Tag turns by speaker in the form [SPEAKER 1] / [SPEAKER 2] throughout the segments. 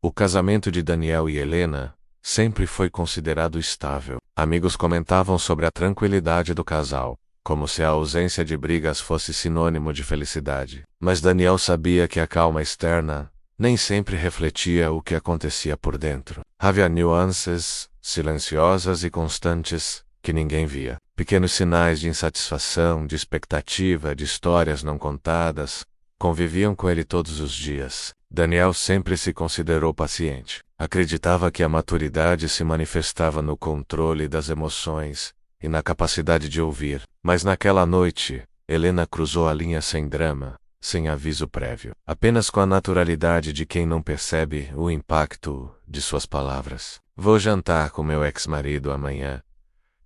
[SPEAKER 1] O casamento de Daniel e Helena sempre foi considerado estável. Amigos comentavam sobre a tranquilidade do casal, como se a ausência de brigas fosse sinônimo de felicidade. Mas Daniel sabia que a calma externa nem sempre refletia o que acontecia por dentro. Havia nuances silenciosas e constantes que ninguém via. Pequenos sinais de insatisfação, de expectativa, de histórias não contadas, conviviam com ele todos os dias. Daniel sempre se considerou paciente. Acreditava que a maturidade se manifestava no controle das emoções e na capacidade de ouvir. Mas naquela noite, Helena cruzou a linha sem drama, sem aviso prévio, apenas com a naturalidade de quem não percebe o impacto de suas palavras. "Vou jantar com meu ex-marido amanhã",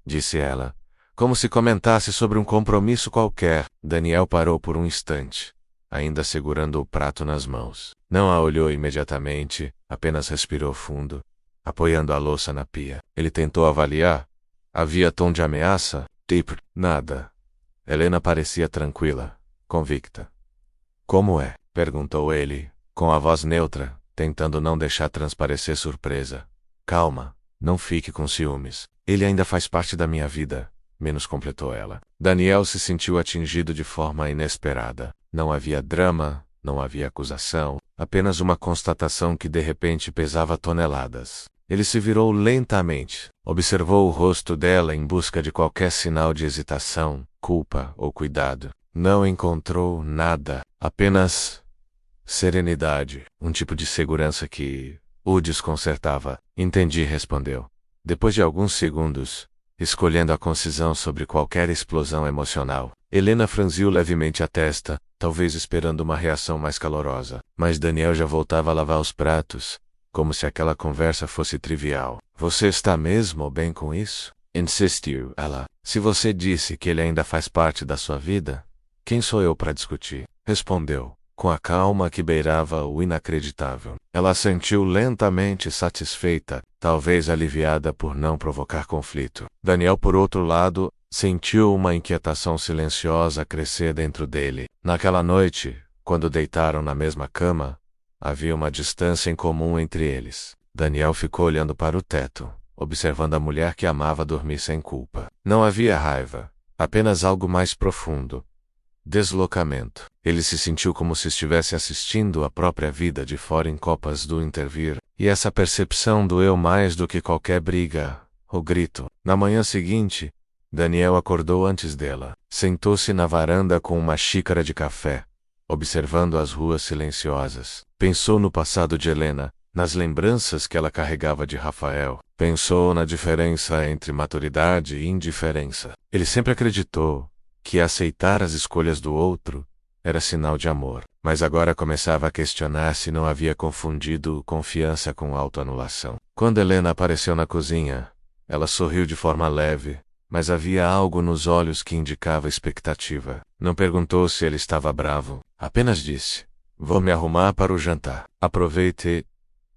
[SPEAKER 1] disse ela, como se comentasse sobre um compromisso qualquer. Daniel parou por um instante, ainda segurando o prato nas mãos. Não a olhou imediatamente, apenas respirou fundo, apoiando a louça na pia. Ele tentou avaliar. Havia tom de ameaça? Nada. Helena parecia tranquila, convicta. "Como é?", perguntou ele, com a voz neutra, tentando não deixar transparecer surpresa. "Calma, não fique com ciúmes. Ele ainda faz parte da minha vida", menos completou ela. Daniel se sentiu atingido de forma inesperada. Não havia drama, não havia acusação, apenas uma constatação que de repente pesava toneladas. Ele se virou lentamente, observou o rosto dela em busca de qualquer sinal de hesitação, culpa ou cuidado. Não encontrou nada, apenas serenidade, um tipo de segurança que o desconcertava. "Entendi", respondeu. Depois de alguns segundos, escolhendo a concisão sobre qualquer explosão emocional, Helena franziu levemente a testa, talvez esperando uma reação mais calorosa. Mas Daniel já voltava a lavar os pratos, como se aquela conversa fosse trivial. "Você está mesmo bem com isso?", insistiu ela. "Se você disse que ele ainda faz parte da sua vida, quem sou eu para discutir?", respondeu, com a calma que beirava o inacreditável. Ela assentiu lentamente, satisfeita, talvez aliviada por não provocar conflito. Daniel, por outro lado, sentiu uma inquietação silenciosa crescer dentro dele. Naquela noite, quando deitaram na mesma cama, havia uma distância em comum entre eles. Daniel ficou olhando para o teto, observando a mulher que amava dormir sem culpa. Não havia raiva, apenas algo mais profundo. Deslocamento. Ele se sentiu como se estivesse assistindo a própria vida de fora em copas do intervir, e essa percepção doeu mais do que qualquer briga ou grito. Na manhã seguinte, Daniel acordou antes dela. Sentou-se na varanda com uma xícara de café, observando as ruas silenciosas. Pensou no passado de Helena, nas lembranças que ela carregava de Rafael. Pensou na diferença entre maturidade e indiferença. Ele sempre acreditou que aceitar as escolhas do outro era sinal de amor, mas agora começava a questionar se não havia confundido confiança com autoanulação. Quando Helena apareceu na cozinha, ela sorriu de forma leve, mas havia algo nos olhos que indicava expectativa. Não perguntou se ele estava bravo, apenas disse: "Vou me arrumar para o jantar." "Aproveite",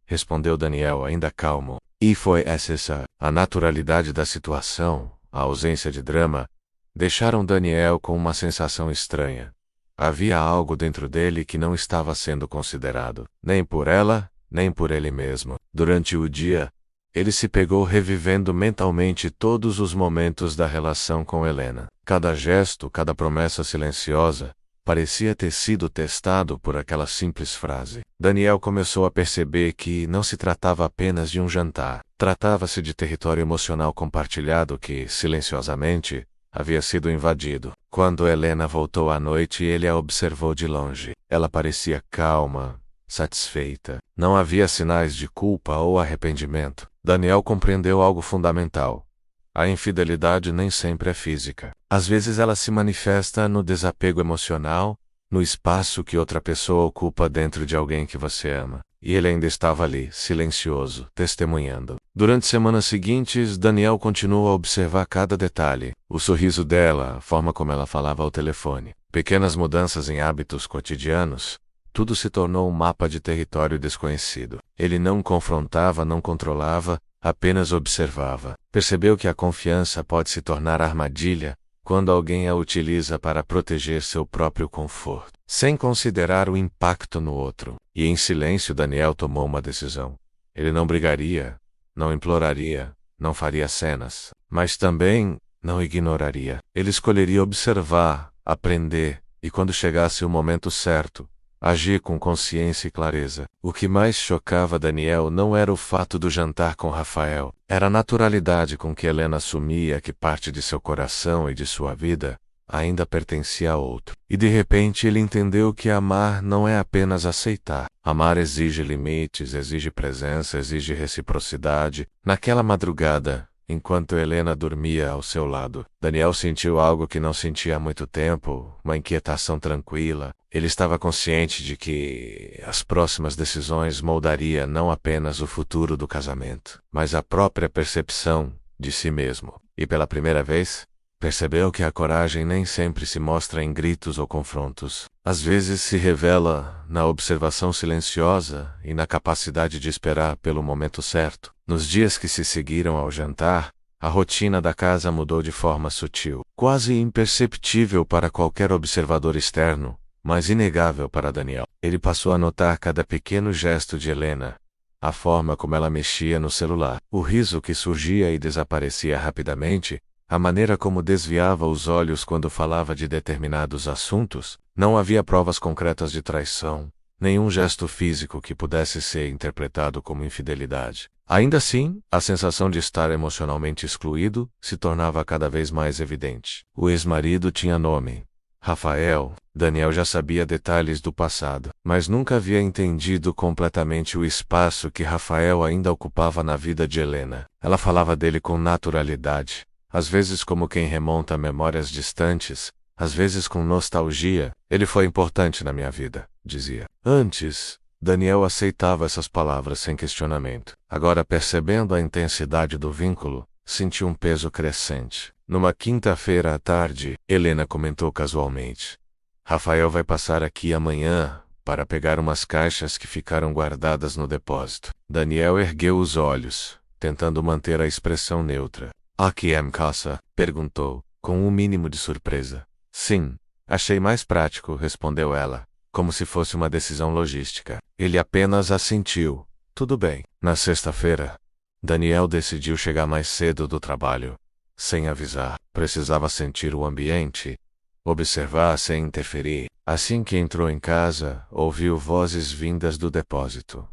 [SPEAKER 1] respondeu Daniel, ainda calmo. E foi essa a naturalidade da situação, a ausência de drama, deixaram Daniel com uma sensação estranha. Havia algo dentro dele que não estava sendo considerado, nem por ela, nem por ele mesmo. Durante o dia, ele se pegou revivendo mentalmente todos os momentos da relação com Helena. Cada gesto, cada promessa silenciosa, parecia ter sido testado por aquela simples frase. Daniel começou a perceber que não se tratava apenas de um jantar. Tratava-se de território emocional compartilhado que, silenciosamente, havia sido invadido. Quando Helena voltou à noite, ele a observou de longe. Ela parecia calma, satisfeita. Não havia sinais de culpa ou arrependimento. Daniel compreendeu algo fundamental. A infidelidade nem sempre é física. Às vezes ela se manifesta no desapego emocional, no espaço que outra pessoa ocupa dentro de alguém que você ama. E ele ainda estava ali, silencioso, testemunhando. Durante semanas seguintes, Daniel continuou a observar cada detalhe. O sorriso dela, a forma como ela falava ao telefone. Pequenas mudanças em hábitos cotidianos. Tudo se tornou um mapa de território desconhecido. Ele não confrontava, não controlava, apenas observava. Percebeu que a confiança pode se tornar armadilha quando alguém a utiliza para proteger seu próprio conforto, sem considerar o impacto no outro. E em silêncio Daniel tomou uma decisão. Ele não brigaria, não imploraria, não faria cenas, mas também não ignoraria. Ele escolheria observar, aprender, e quando chegasse o momento certo, agir com consciência e clareza. O que mais chocava Daniel não era o fato do jantar com Rafael, era a naturalidade com que Helena assumia que parte de seu coração e de sua vida ainda pertencia a outro. E de repente ele entendeu que amar não é apenas aceitar. Amar exige limites, exige presença, exige reciprocidade. Naquela madrugada, enquanto Helena dormia ao seu lado, Daniel sentiu algo que não sentia há muito tempo, uma inquietação tranquila. Ele estava consciente de que as próximas decisões moldaria não apenas o futuro do casamento, mas a própria percepção de si mesmo. E pela primeira vez, percebeu que a coragem nem sempre se mostra em gritos ou confrontos. Às vezes se revela na observação silenciosa e na capacidade de esperar pelo momento certo. Nos dias que se seguiram ao jantar, a rotina da casa mudou de forma sutil, quase imperceptível para qualquer observador externo, mas inegável para Daniel. Ele passou a notar cada pequeno gesto de Helena, a forma como ela mexia no celular, o riso que surgia e desaparecia rapidamente, a maneira como desviava os olhos quando falava de determinados assuntos. Não havia provas concretas de traição, nenhum gesto físico que pudesse ser interpretado como infidelidade. Ainda assim, a sensação de estar emocionalmente excluído se tornava cada vez mais evidente. O ex-marido tinha nome: Rafael. Daniel já sabia detalhes do passado, mas nunca havia entendido completamente o espaço que Rafael ainda ocupava na vida de Helena. Ela falava dele com naturalidade, às vezes como quem remonta a memórias distantes, às vezes com nostalgia. Ele foi importante na minha vida, dizia. Antes, Daniel aceitava essas palavras sem questionamento. Agora, percebendo a intensidade do vínculo, sentiu um peso crescente. Numa quinta-feira à tarde, Helena comentou casualmente: Rafael vai passar aqui amanhã para pegar umas caixas que ficaram guardadas no depósito. Daniel ergueu os olhos, tentando manter a expressão neutra. Aqui é casa? Perguntou, com um mínimo de surpresa. Sim, achei mais prático, respondeu ela, como se fosse uma decisão logística. Ele apenas assentiu. Tudo bem. Na sexta-feira, Daniel decidiu chegar mais cedo do trabalho. Sem avisar, precisava sentir o ambiente, observar sem interferir. Assim que entrou em casa, ouviu vozes vindas do depósito.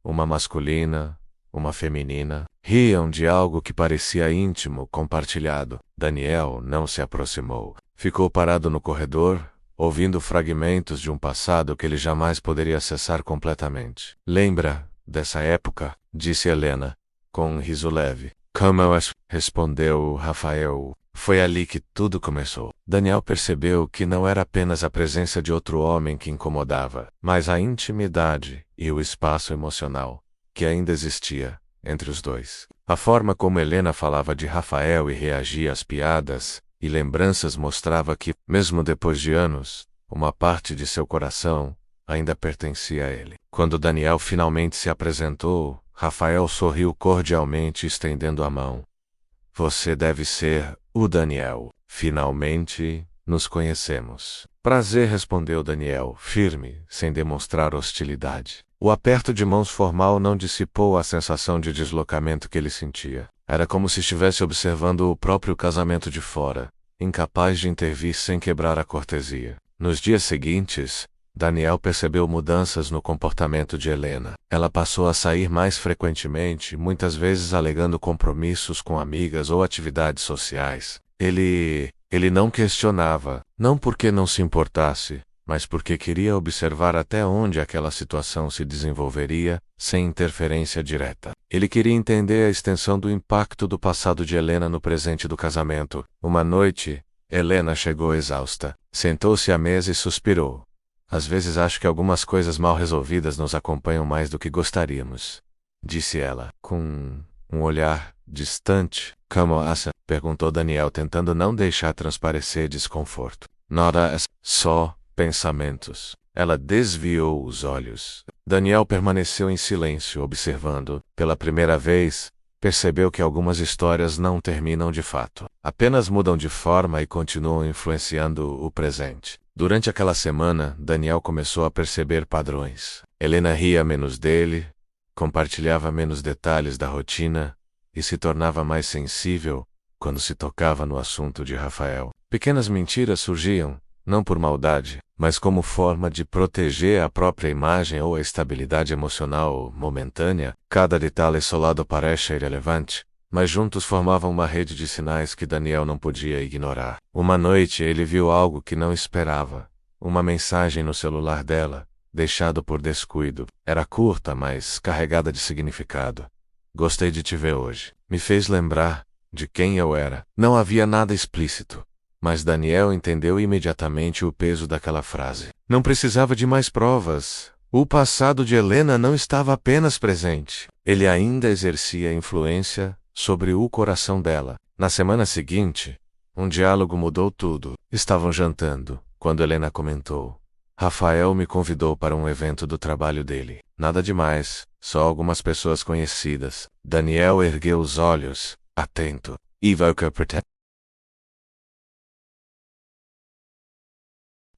[SPEAKER 1] Uma masculina, uma feminina, riam de algo que parecia íntimo, compartilhado. Daniel não se aproximou. Ficou parado no corredor, ouvindo fragmentos de um passado que ele jamais poderia acessar completamente. Lembra dessa época? Disse Helena, com um riso leve. Como eu acho? Respondeu Rafael. Foi ali que tudo começou. Daniel percebeu que não era apenas a presença de outro homem que incomodava, mas a intimidade e o espaço emocional que ainda existia entre os dois. A forma como Helena falava de Rafael e reagia às piadas e lembranças mostrava que, mesmo depois de anos, uma parte de seu coração ainda pertencia a ele. Quando Daniel finalmente se apresentou, Rafael sorriu cordialmente, estendendo a mão. Você deve ser o Daniel. Finalmente nos conhecemos. Prazer, respondeu Daniel, firme, sem demonstrar hostilidade. O aperto de mãos formal não dissipou a sensação de deslocamento que ele sentia. Era como se estivesse observando o próprio casamento de fora, incapaz de intervir sem quebrar a cortesia. Nos dias seguintes, Daniel percebeu mudanças no comportamento de Helena. Ela passou a sair mais frequentemente, muitas vezes alegando compromissos com amigas ou atividades sociais. Ele não questionava, não porque não se importasse, mas porque queria observar até onde aquela situação se desenvolveria, sem interferência direta. Ele queria entender a extensão do impacto do passado de Helena no presente do casamento. Uma noite, Helena chegou exausta. Sentou-se à mesa e suspirou. Às vezes acho que algumas coisas mal resolvidas nos acompanham mais do que gostaríamos, disse ela, com um olhar distante. Como essa? Perguntou Daniel, tentando não deixar transparecer desconforto. Nada, só pensamentos. Ela desviou os olhos. Daniel permaneceu em silêncio, observando. Pela primeira vez, percebeu que algumas histórias não terminam de fato, apenas mudam de forma e continuam influenciando o presente. Durante aquela semana, Daniel começou a perceber padrões. Helena ria menos dele, compartilhava menos detalhes da rotina e se tornava mais sensível quando se tocava no assunto de Rafael. Pequenas mentiras surgiam, não por maldade, mas como forma de proteger a própria imagem ou a estabilidade emocional momentânea. Cada detalhe isolado parece irrelevante, mas juntos formavam uma rede de sinais que Daniel não podia ignorar. Uma noite ele viu algo que não esperava. Uma mensagem no celular dela, deixado por descuido. Era curta, mas carregada de significado. Gostei de te ver hoje. Me fez lembrar de quem eu era. Não havia nada explícito, mas Daniel entendeu imediatamente o peso daquela frase. Não precisava de mais provas. O passado de Helena não estava apenas presente. Ele ainda exercia influência sobre o coração dela. Na semana seguinte, um diálogo mudou tudo. Estavam jantando, quando Helena comentou: Rafael me convidou para um evento do trabalho dele. Nada demais, só algumas pessoas conhecidas. Daniel ergueu os olhos, atento.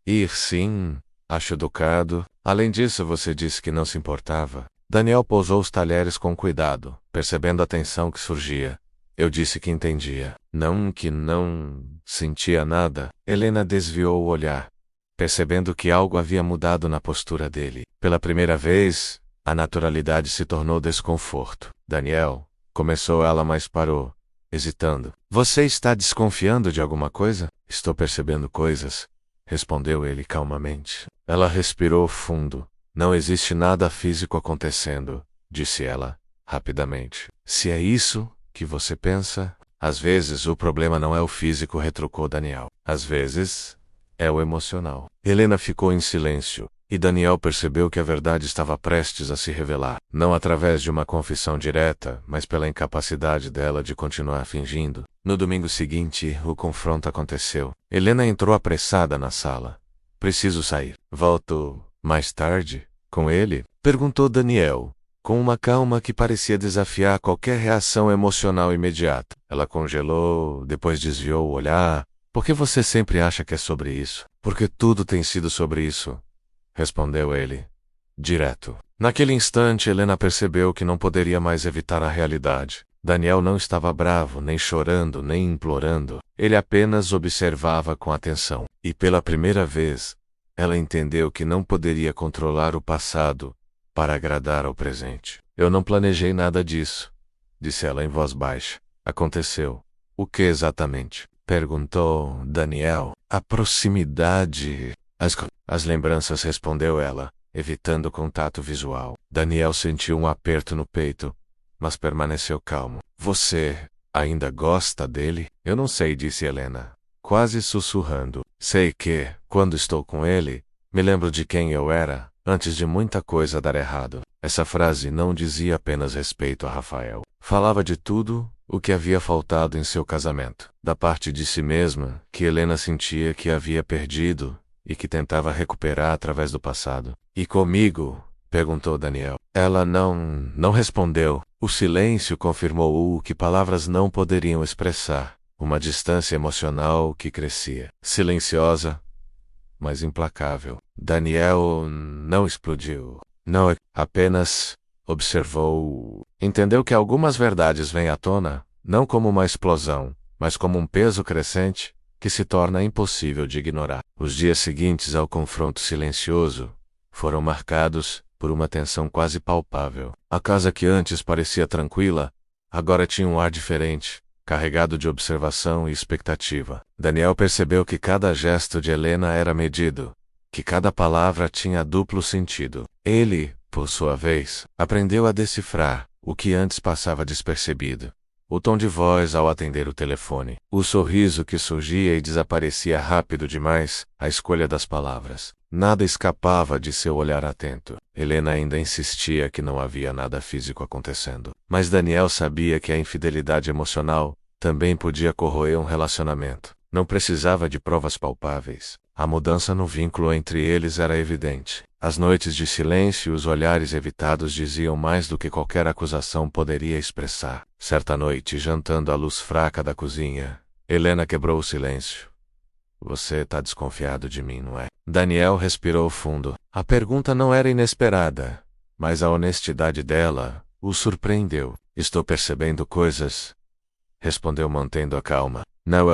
[SPEAKER 1] Ir sim, acho educado. Além disso, você disse que não se importava. Daniel pousou os talheres com cuidado, percebendo a tensão que surgia. Eu disse que entendia. Não que não sentia nada. Helena desviou o olhar, percebendo que algo havia mudado na postura dele. Pela primeira vez, a naturalidade se tornou desconforto. Daniel, começou ela, mas parou, hesitando. Você está desconfiando de alguma coisa? Estou percebendo coisas, respondeu ele calmamente. Ela respirou fundo. Não existe nada físico acontecendo, disse ela, rapidamente. Se é isso que você pensa, às vezes o problema não é o físico, retrucou Daniel. Às vezes, é o emocional. Helena ficou em silêncio, e Daniel percebeu que a verdade estava prestes a se revelar, não através de uma confissão direta, mas pela incapacidade dela de continuar fingindo. No domingo seguinte, o confronto aconteceu. Helena entrou apressada na sala. Preciso sair. Volto mais tarde com ele? Perguntou Daniel, com uma calma que parecia desafiar qualquer reação emocional imediata. Ela congelou, depois desviou o olhar. Por que você sempre acha que é sobre isso? Porque tudo tem sido sobre isso, respondeu ele, direto. Naquele instante, Helena percebeu que não poderia mais evitar a realidade. Daniel não estava bravo, nem chorando, nem implorando. Ele apenas observava com atenção. E pela primeira vez, ela entendeu que não poderia controlar o passado para agradar ao presente. Eu não planejei nada disso, disse ela em voz baixa. Aconteceu. O que exatamente? Perguntou Daniel. A proximidade. As lembranças, respondeu ela, evitando contato visual. Daniel sentiu um aperto no peito, mas permaneceu calmo. Você ainda gosta dele? Eu não sei, disse Helena, quase sussurrando. Sei que, quando estou com ele, me lembro de quem eu era, antes de muita coisa dar errado. Essa frase não dizia apenas respeito a Rafael. Falava de tudo o que havia faltado em seu casamento. Da parte de si mesma, que Helena sentia que havia perdido e que tentava recuperar através do passado. E comigo? Perguntou Daniel. Ela não respondeu. O silêncio confirmou o que palavras não poderiam expressar. Uma distância emocional que crescia. Silenciosa, mas implacável. Daniel não explodiu. Não, apenas observou. Entendeu que algumas verdades vêm à tona, não como uma explosão, mas como um peso crescente, que se torna impossível de ignorar. Os dias seguintes ao confronto silencioso foram marcados por uma tensão quase palpável. A casa que antes parecia tranquila, agora tinha um ar diferente, carregado de observação e expectativa. Daniel percebeu que cada gesto de Helena era medido, que cada palavra tinha duplo sentido. Ele, por sua vez, aprendeu a decifrar o que antes passava despercebido. O tom de voz ao atender o telefone, o sorriso que surgia e desaparecia rápido demais, a escolha das palavras. Nada escapava de seu olhar atento. Helena ainda insistia que não havia nada físico acontecendo. Mas Daniel sabia que a infidelidade emocional também podia corroer um relacionamento. Não precisava de provas palpáveis. A mudança no vínculo entre eles era evidente. As noites de silêncio e os olhares evitados diziam mais do que qualquer acusação poderia expressar. Certa noite, jantando à luz fraca da cozinha, Helena quebrou o silêncio. Você tá desconfiado de mim, não é? Daniel respirou fundo. A pergunta não era inesperada, mas a honestidade dela o surpreendeu. Estou percebendo coisas, respondeu mantendo a calma. Não,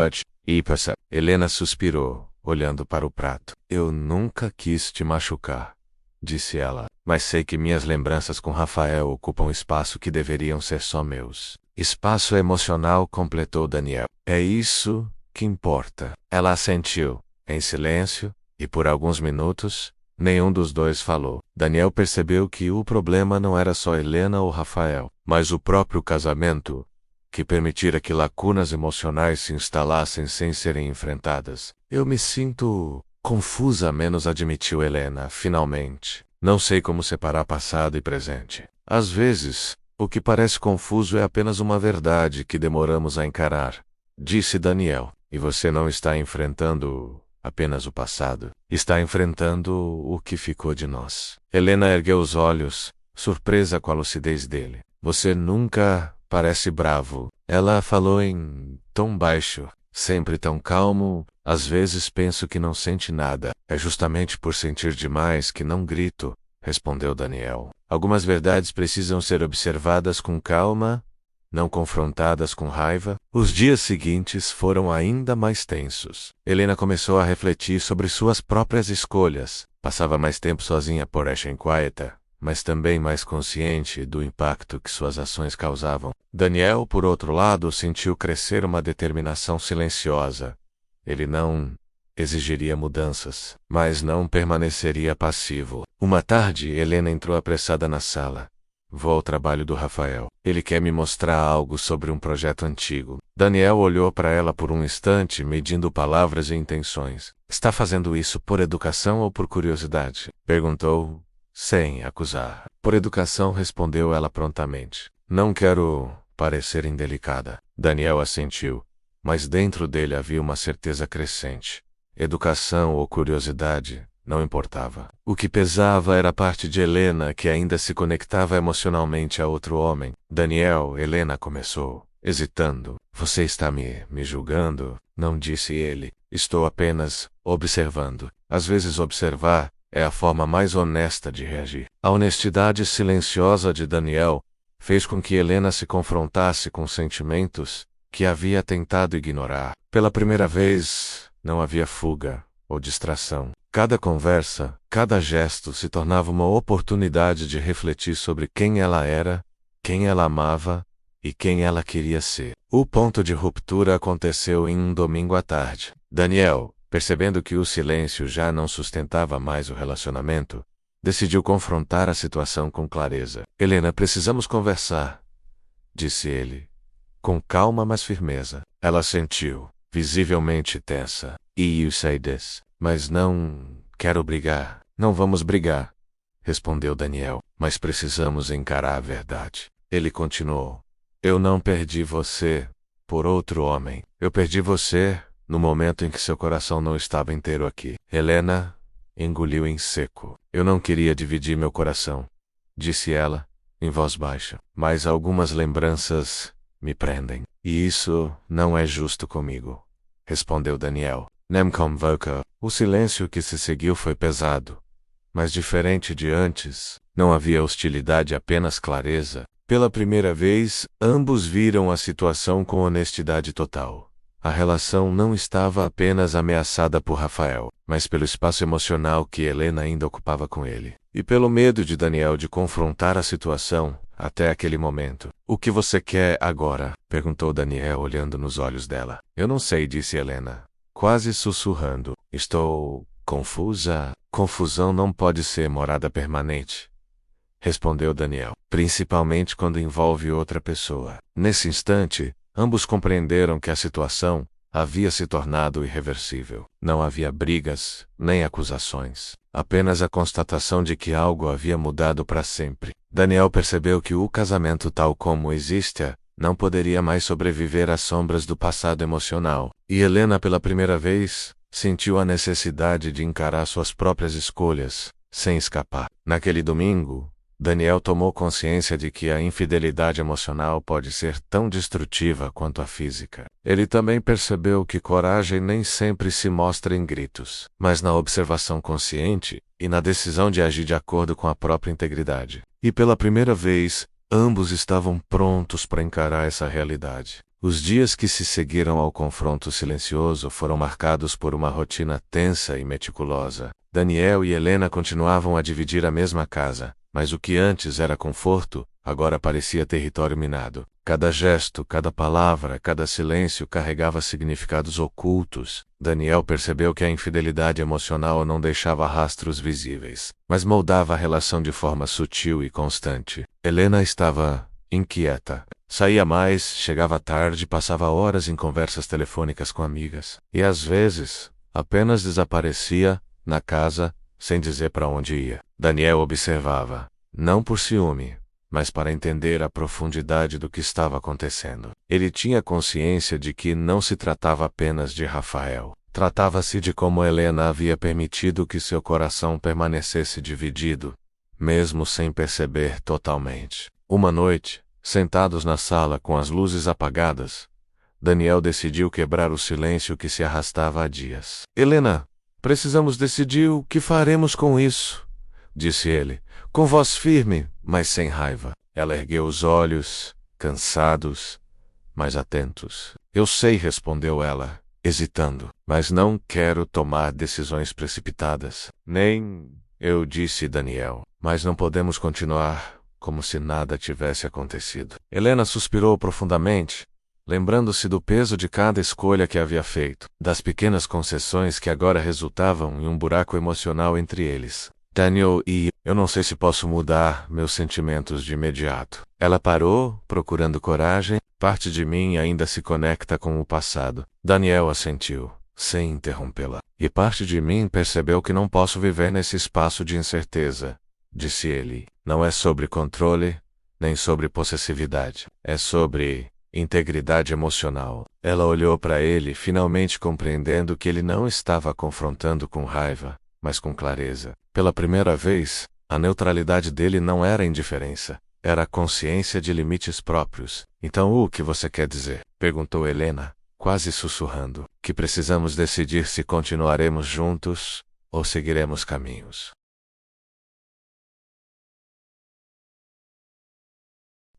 [SPEAKER 1] passa. Helena suspirou, olhando para o prato. Eu nunca quis te machucar, disse ela, mas sei que minhas lembranças com Rafael ocupam espaço que deveriam ser só meus. Espaço emocional, completou Daniel. É isso que importa. Ela assentiu, em silêncio, e por alguns minutos, nenhum dos dois falou. Daniel percebeu que o problema não era só Helena ou Rafael, mas o próprio casamento, que permitira que lacunas emocionais se instalassem sem serem enfrentadas. Eu me sinto confusa, menos admitiu Helena, finalmente. Não sei como separar passado e presente. Às vezes, o que parece confuso é apenas uma verdade que demoramos a encarar, disse Daniel. E você não está enfrentando apenas o passado. Está enfrentando o que ficou de nós. Helena ergueu os olhos, surpresa com a lucidez dele. Você nunca parece bravo. Ela falou em tom baixo, sempre tão calmo. Às vezes penso que não sente nada. É justamente por sentir demais que não grito, respondeu Daniel. Algumas verdades precisam ser observadas com calma, não confrontadas com raiva. Os dias seguintes foram ainda mais tensos. Helena começou a refletir sobre suas próprias escolhas. Passava mais tempo sozinha por inquieta, mas também mais consciente do impacto que suas ações causavam. Daniel, por outro lado, sentiu crescer uma determinação silenciosa. Ele não exigiria mudanças, mas não permaneceria passivo. Uma tarde, Helena entrou apressada na sala. Vou ao trabalho do Rafael. Ele quer me mostrar algo sobre um projeto antigo. Daniel olhou para ela por um instante, medindo palavras e intenções. Está fazendo isso por educação ou por curiosidade? Perguntou, sem acusar. Por educação, respondeu ela prontamente. Não quero parecer indelicada. Daniel assentiu, mas dentro dele havia uma certeza crescente. Educação ou curiosidade não importava. O que pesava era a parte de Helena que ainda se conectava emocionalmente a outro homem. Daniel, Helena começou, hesitando. Você está me julgando? Não, disse ele. Estou apenas observando. Às vezes observar é a forma mais honesta de reagir. A honestidade silenciosa de Daniel fez com que Helena se confrontasse com sentimentos que havia tentado ignorar. Pela primeira vez, não havia fuga ou distração. Cada conversa, cada gesto se tornava uma oportunidade de refletir sobre quem ela era, quem ela amava e quem ela queria ser. O ponto de ruptura aconteceu em um domingo à tarde. Daniel, percebendo que o silêncio já não sustentava mais o relacionamento, decidiu confrontar a situação com clareza. Helena, precisamos conversar, disse ele, com calma mas firmeza. Ela sentiu, visivelmente tensa. You say this. Mas não quero brigar. Não vamos brigar, respondeu Daniel. Mas precisamos encarar a verdade. Ele continuou. Eu não perdi você por outro homem. Eu perdi você no momento em que seu coração não estava inteiro aqui. Helena engoliu em seco. Eu não queria dividir meu coração, disse ela, em voz baixa. Mas algumas lembranças me prendem. E isso não é justo comigo, respondeu Daniel. Nem convoca. O silêncio que se seguiu foi pesado, mas diferente de antes. Não havia hostilidade, apenas clareza. Pela primeira vez, ambos viram a situação com honestidade total. A relação não estava apenas ameaçada por Rafael, mas pelo espaço emocional que Helena ainda ocupava com ele. E pelo medo de Daniel de confrontar a situação, até aquele momento. O que você quer agora? Perguntou Daniel olhando nos olhos dela. Eu não sei, disse Helena, quase sussurrando. Estou confusa. Confusão não pode ser morada permanente, respondeu Daniel, principalmente quando envolve outra pessoa. Nesse instante, ambos compreenderam que a situação havia se tornado irreversível. Não havia brigas, nem acusações. Apenas a constatação de que algo havia mudado para sempre. Daniel percebeu que o casamento tal como existe Não poderia mais sobreviver às sombras do passado emocional. E Helena, pela primeira vez, sentiu a necessidade de encarar suas próprias escolhas, sem escapar. Naquele domingo, Daniel tomou consciência de que a infidelidade emocional pode ser tão destrutiva quanto a física. Ele também percebeu que coragem nem sempre se mostra em gritos, mas na observação consciente e na decisão de agir de acordo com a própria integridade. E pela primeira vez, ambos estavam prontos para encarar essa realidade. Os dias que se seguiram ao confronto silencioso foram marcados por uma rotina tensa e meticulosa. Daniel e Helena continuavam a dividir a mesma casa, mas o que antes era conforto, agora parecia território minado. Cada gesto, cada palavra, cada silêncio carregava significados ocultos. Daniel percebeu que a infidelidade emocional não deixava rastros visíveis, mas moldava a relação de forma sutil e constante. Helena estava inquieta. Saía mais, chegava tarde, passava horas em conversas telefônicas com amigas. E às vezes, apenas desaparecia na casa, sem dizer para onde ia. Daniel observava, não por ciúme, mas para entender a profundidade do que estava acontecendo. Ele tinha consciência de que não se tratava apenas de Rafael. Tratava-se de como Helena havia permitido que seu coração permanecesse dividido, mesmo sem perceber totalmente. Uma noite, sentados na sala com as luzes apagadas, Daniel decidiu quebrar o silêncio que se arrastava há dias. Helena, precisamos decidir o que faremos com isso, disse ele, com voz firme, mas sem raiva. Ela ergueu os olhos, cansados, mas atentos. Eu sei, respondeu ela, hesitando, mas não quero tomar decisões precipitadas. Nem eu, disse Daniel, mas não podemos continuar como se nada tivesse acontecido. Helena suspirou profundamente, lembrando-se do peso de cada escolha que havia feito, das pequenas concessões que agora resultavam em um buraco emocional entre eles. Daniel e eu não sei se posso mudar meus sentimentos de imediato. Ela parou, procurando coragem. Parte de mim ainda se conecta com o passado. Daniel assentiu, sem interrompê-la. E parte de mim percebeu que não posso viver nesse espaço de incerteza, disse ele. Não é sobre controle, nem sobre possessividade. É sobre integridade emocional. Ela olhou para ele, finalmente compreendendo que ele não estava confrontando com raiva, mas com clareza. Pela primeira vez, a neutralidade dele não era indiferença, era a consciência de limites próprios. Então o que você quer dizer? Perguntou Helena, quase sussurrando. Que precisamos decidir se continuaremos juntos ou seguiremos caminhos.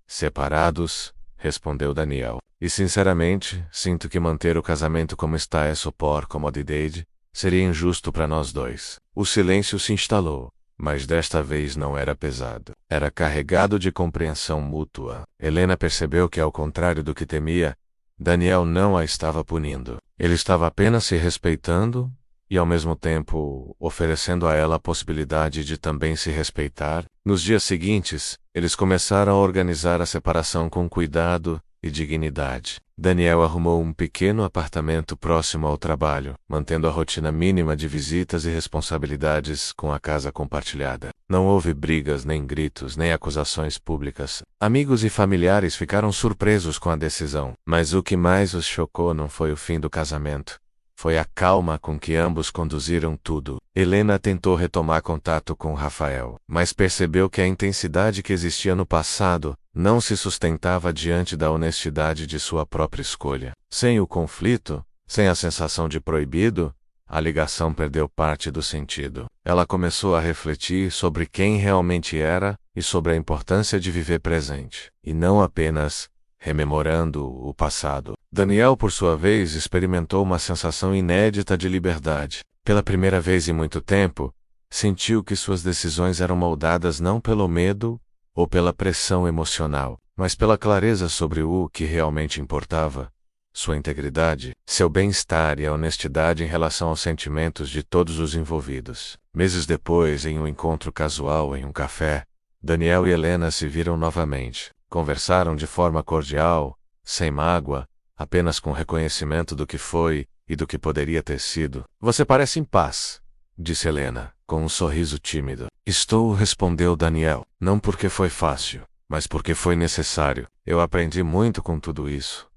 [SPEAKER 1] Separados, respondeu Daniel. E sinceramente, sinto que manter o casamento como está é supor comodidade, seria injusto para nós dois. O silêncio se instalou, mas desta vez não era pesado. Era carregado de compreensão mútua. Helena percebeu que, ao contrário do que temia, Daniel não a estava punindo. Ele estava apenas se respeitando e, ao mesmo tempo, oferecendo a ela a possibilidade de também se respeitar. Nos dias seguintes, eles começaram a organizar a separação com cuidado e dignidade. Daniel arrumou um pequeno apartamento próximo ao trabalho, mantendo a rotina mínima de visitas e responsabilidades com a casa compartilhada. Não houve brigas, nem gritos, nem acusações públicas. Amigos e familiares ficaram surpresos com a decisão, mas o que mais os chocou não foi o fim do casamento. Foi a calma com que ambos conduziram tudo. Helena tentou retomar contato com Rafael, mas percebeu que a intensidade que existia no passado não se sustentava diante da honestidade de sua própria escolha. Sem o conflito, sem a sensação de proibido, a ligação perdeu parte do sentido. Ela começou a refletir sobre quem realmente era e sobre a importância de viver presente, e não apenas rememorando o passado. Daniel, por sua vez, experimentou uma sensação inédita de liberdade. Pela primeira vez em muito tempo, sentiu que suas decisões eram moldadas não pelo medo ou pela pressão emocional, mas pela clareza sobre o que realmente importava: sua integridade, seu bem-estar e a honestidade em relação aos sentimentos de todos os envolvidos. Meses depois, em um encontro casual em um café, Daniel e Helena se viram novamente. Conversaram de forma cordial, sem mágoa, apenas com reconhecimento do que foi e do que poderia ter sido. Você parece em paz, disse Helena, com um sorriso tímido. Estou, respondeu Daniel, não porque foi fácil, mas porque foi necessário. Eu aprendi muito com tudo isso,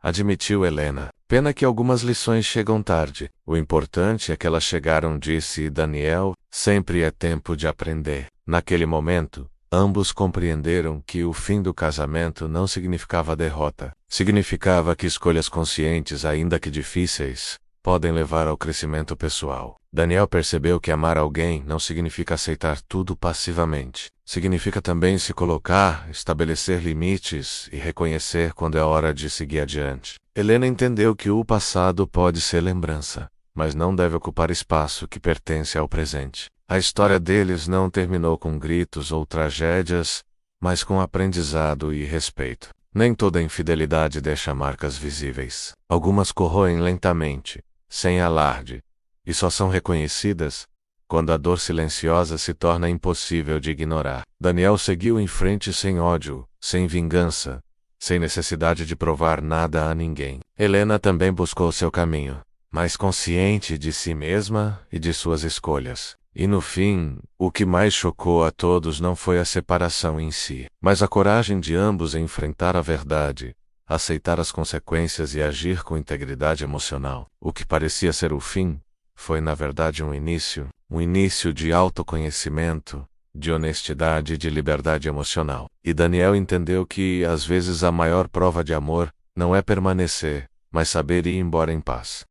[SPEAKER 1] admitiu Helena. Pena que algumas lições chegam tarde. O importante é que elas chegaram, disse Daniel. Sempre é tempo de aprender. Naquele momento, ambos compreenderam que o fim do casamento não significava derrota. Significava que escolhas conscientes, ainda que difíceis, podem levar ao crescimento pessoal. Daniel percebeu que amar alguém não significa aceitar tudo passivamente. Significa também se colocar, estabelecer limites e reconhecer quando é hora de seguir adiante. Helena entendeu que o passado pode ser lembrança, mas não deve ocupar espaço que pertence ao presente. A história deles não terminou com gritos ou tragédias, mas com aprendizado e respeito. Nem toda infidelidade deixa marcas visíveis. Algumas corroem lentamente, sem alarde, e só são reconhecidas quando a dor silenciosa se torna impossível de ignorar. Daniel seguiu em frente sem ódio, sem vingança, sem necessidade de provar nada a ninguém. Helena também buscou seu caminho, mais consciente de si mesma e de suas escolhas. E no fim, o que mais chocou a todos não foi a separação em si, mas a coragem de ambos em enfrentar a verdade, aceitar as consequências e agir com integridade emocional. O que parecia ser o fim, foi na verdade um início de autoconhecimento, de honestidade e de liberdade emocional. E Daniel entendeu que, às vezes, a maior prova de amor não é permanecer, mas saber ir embora em paz.